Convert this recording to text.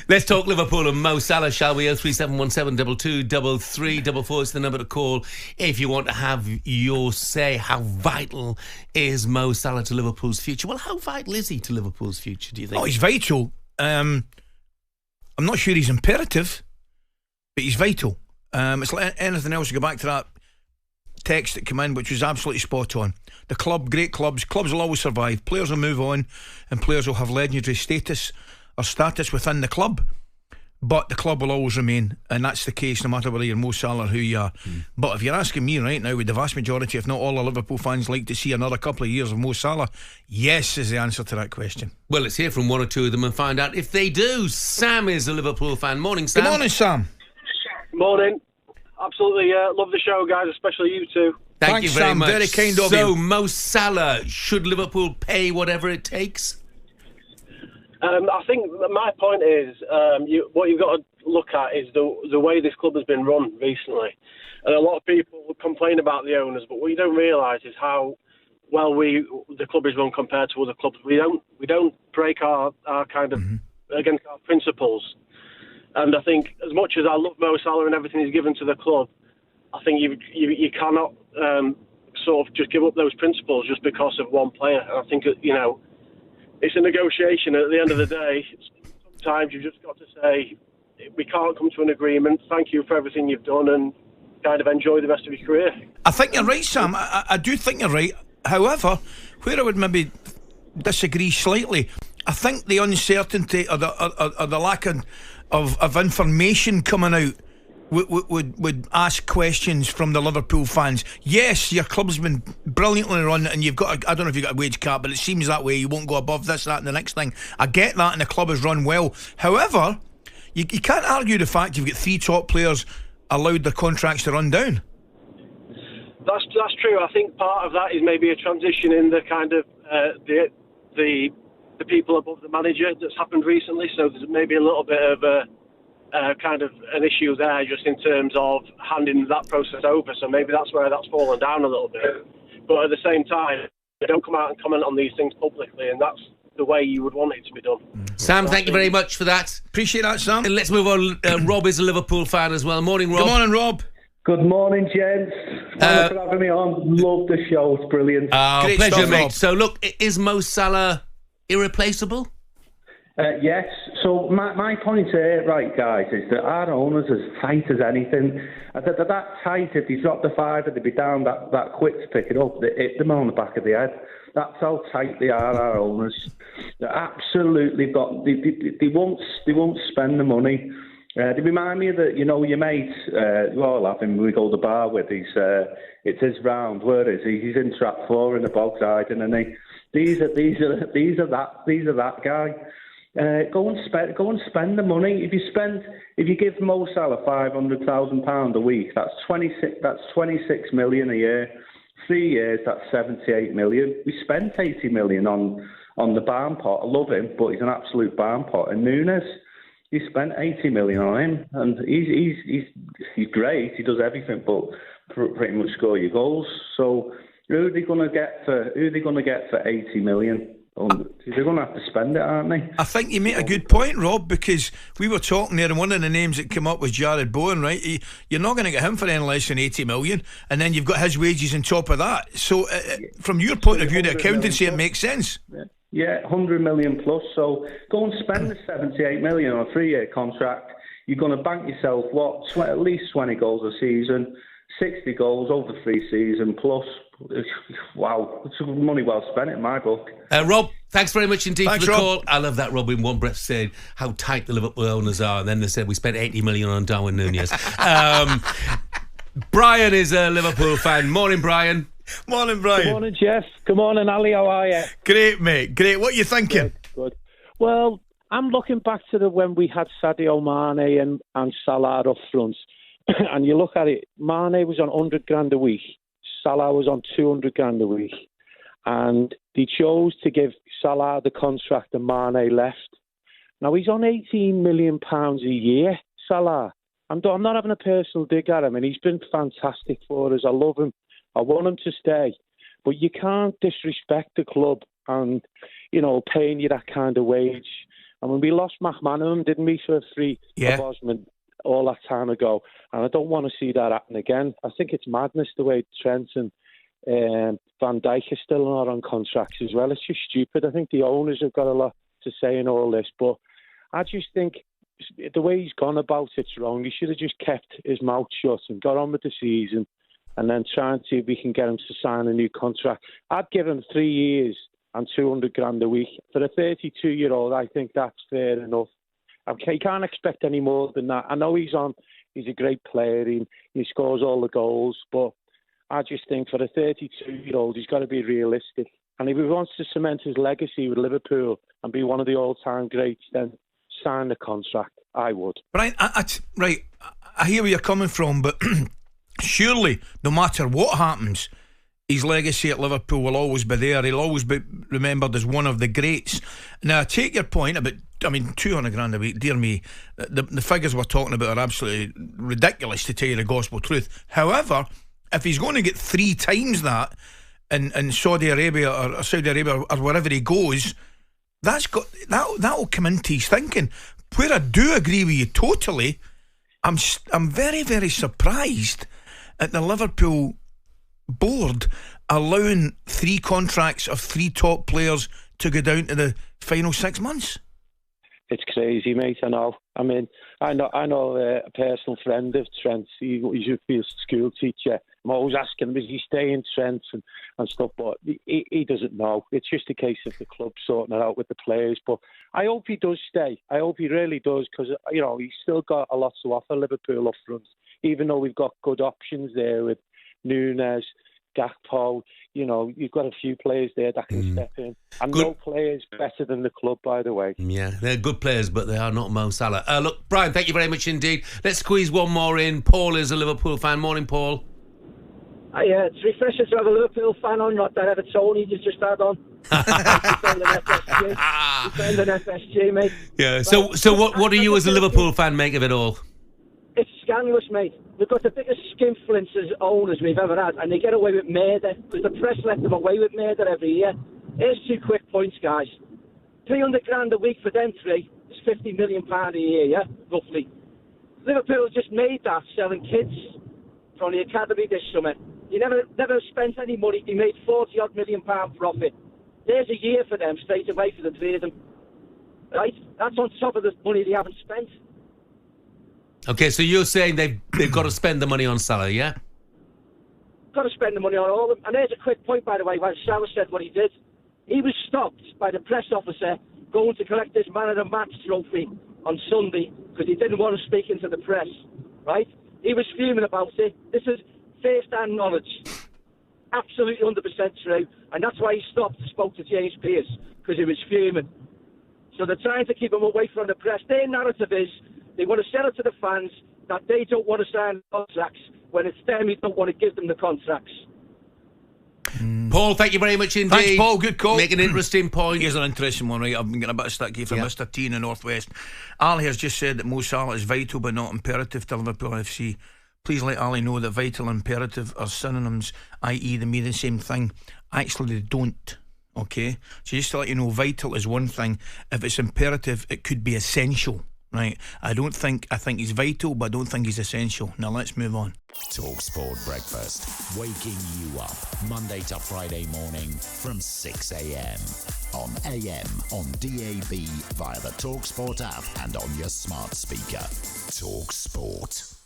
Let's talk Liverpool and Mo Salah, shall we? 03717 223344 is the number to call if you want to have your say. How vital is Mo Salah to Liverpool's future? Well, how vital is he to Liverpool's future, do you think? Oh, he's vital. I'm not sure he's imperative, but he's vital. It's like anything else. You go back to that text that came in, which was absolutely spot on. The club, great clubs will always survive. Players will move on, and players will have legendary status within the club, but the club will always remain, and that's the case no matter whether you're Mo Salah or who you are. But if you're asking me right now, would the vast majority, if not all, the Liverpool fans like to see another couple of years of Mo Salah? Yes is the answer to that question. Well, let's hear from one or two of them and find out if they do. Sam is a Liverpool fan. Morning, Sam. Good morning, Sam. Morning. Absolutely love the show, guys, especially you two. Thanks, you very Sam. much. Very kind of you. So, Mo Salah, should Liverpool pay whatever it takes? I think my point is what you've got to look at is the way this club has been run recently. And a lot of people complain about the owners, but what you don't realise is how well the club is run compared to other clubs. We don't break our kind of against our principles. And I think as much as I love Mo Salah and everything he's given to the club, I think you cannot sort of just give up those principles just because of one player. And I think it's a negotiation. At the end of the day, sometimes you've just got to say, we can't come to an agreement. Thank you for everything you've done, and kind of enjoy the rest of your career. I think you're right, Sam. I do think you're right. However, where I would maybe disagree slightly, I think the uncertainty or the lack of information coming out would ask questions from the Liverpool fans. Yes, your club's been brilliantly run, and you've got I don't know if you've got a wage cap, but it seems that way. You won't go above this, that and the next thing. I get that, and the club has run well. However, you can't argue the fact you've got three top players allowed their contracts to run down. That's true. I think part of that is maybe a transition in the kind of the people above the manager that's happened recently. So there's maybe a little bit of a kind of an issue there, just in terms of handing that process over. So maybe that's where that's fallen down a little bit. But at the same time, they don't come out and comment on these things publicly, and that's the way you would want it to be done. Sam, thank you very much for that. Appreciate that, Sam. And let's move on. Rob is a Liverpool fan as well. Morning, Rob. Good morning, Rob. Good morning, gents. Thanks for having me on. Love the show. It's brilliant. Great pleasure, stuff, mate. Rob. So, look, is Mo Salah irreplaceable? Yes. So my point here, right, guys, is that our owners as tight as anything. They're that tight. If they drop the fiver, they'd be down that quick to pick it up. They hit them on the back of the head. That's how tight they are, our owners. They're absolutely got. They won't spend the money. They remind me of your mate. We all have him. We go to the bar with. It's his round. Where is he? He's in trap 4 in the bog riding, and these are that guy. Go and spend the money. If you give Mo Salah £500,000 a week, that's 26 million a year. 3 years, that's 78 million. We spent 80 million on the barn pot. I love him, but he's an absolute barn pot. And Nunes, you spent 80 million on him, and he's great. He does everything, but pretty much score your goals. So who are they going to get for 80 million? They're going to have to spend it, aren't they? I think you make a good point, Rob, because we were talking there, and one of the names that came up was Jared Bowen, right? You're not going to get him for any less than 80 million, and then you've got his wages on top of that. So from your point of view, the accountancy, it makes sense. Yeah, 100 million plus. So go and spend the 78 million on a 3-year contract. You're going to bank yourself, at least 20 goals a season, 60 goals over 3 seasons plus. Wow, it's money well spent in my book. Rob, thanks very much indeed for the Rob. call. I love that Rob in one breath said how tight the Liverpool owners are, and then they said we spent 80 million on Darwin Núñez. Brian is a Liverpool fan. Morning, Brian. Morning, Brian. Good morning, Jeff. Good morning, Ali. How are you? Great, mate. Great. What are you thinking? Good. Well, I'm looking back to when we had Sadio Mane and Salah up front. And you look at it, Mane was on 100 grand a week. Salah was on 200 grand a week. And they chose to give Salah the contract and Mane left. Now, he's on £18 million a year, Salah. I'm not having a personal dig at him, and he's been fantastic for us. I love him. I want him to stay. But you can't disrespect the club and, paying you that kind of wage I mean, we lost McManaman, didn't we, for a free of Osman all that time ago. And I don't want to see that happen again. I think it's madness the way Trent and Van Dijk are still not on contracts as well. It's just stupid. I think the owners have got a lot to say in all this. But I just think the way he's gone about it's wrong. He should have just kept his mouth shut and got on with the season and then try and see if we can get him to sign a new contract. I'd give him 3 years and 200 grand a week. For a 32-year-old, I think that's fair enough. Okay, you can't expect any more than that. I know he's a great player. He scores all the goals, but I just think for a 32-year-old, he's got to be realistic. And if he wants to cement his legacy with Liverpool and be one of the all-time greats, then sign the contract. I would. Right, I hear where you're coming from, but surely, no matter what happens, his legacy at Liverpool will always be there. He'll always be remembered as one of the greats. Now, I take your point about, 200 grand a week, dear me, the figures we're talking about are absolutely ridiculous, to tell you the gospel truth. However, if he's going to get 3 times that in Saudi Arabia or wherever he goes, that'll come into his thinking. Where I do agree with you totally, I'm very, very surprised at the Liverpool board allowing 3 contracts of 3 top players to go down to the final 6 months. It's crazy, mate. I know. I mean, I know a personal friend of Trent's. He's a school teacher. I'm always asking him, is he staying Trent and stuff, but he doesn't know. It's just a case of the club sorting it out with the players. But I hope he does stay. I hope he really does, because he's still got a lot to offer Liverpool up front. Even though we've got good options there with Núñez, Gakpo, you've got a few players there that can step in. And no player is better than the club, by the way. Yeah, they're good players, but they are not Mo Salah. Look, Brian, thank you very much indeed. Let's squeeze one more in. Paul is a Liverpool fan. Morning, Paul. Yeah, it's refreshing to have a Liverpool fan on, not that Evertonian you just had on. Defend an FSG, mate. Yeah, so what do you as a Liverpool fan make of it all? It's scandalous, mate. We've got the biggest skinflints as owners we've ever had, and they get away with murder, because the press let them away with murder every year. Here's 2 quick points, guys. 300 grand a week for them 3 is £50 million a year, yeah, roughly. Liverpool just made that selling kids from the academy this summer. You never spent any money. They made £40-odd million profit. There's a year for them straight away for the 3 of them. Right? That's on top of the money they haven't spent. Okay, so you're saying they've got to spend the money on Salah, yeah? Got to spend the money on all of them. And there's a quick point, by the way, when Salah said what he did. He was stopped by the press officer going to collect his Man of the Match trophy on Sunday because he didn't want to speak into the press, right? He was fuming about it. This is first-hand knowledge. Absolutely 100% true. And that's why he stopped and spoke to James Pearce, because he was fuming. So they're trying to keep him away from the press. Their narrative is they want to sell it to the fans that they don't want to sign contracts when it's them who don't want to give them the contracts. Paul, thank you very much indeed. Thanks, Paul. Good call. Make an interesting point. Here's an interesting one, right? I've been getting a bit of stick here from Mr. T in the Northwest. Ali has just said that Mo Salah is vital but not imperative to Liverpool FC. Please let Ali know that vital and imperative are synonyms, i.e. they mean the same thing. Actually, they don't. Okay? So just to let you know, vital is one thing. If it's imperative, it could be essential. Right? I think he's vital, but I don't think he's essential. Now let's move on. talkSPORT Breakfast, waking you up Monday to Friday morning from 6 a.m. on AM, on DAB, via the talkSPORT app and on your smart speaker. talkSPORT.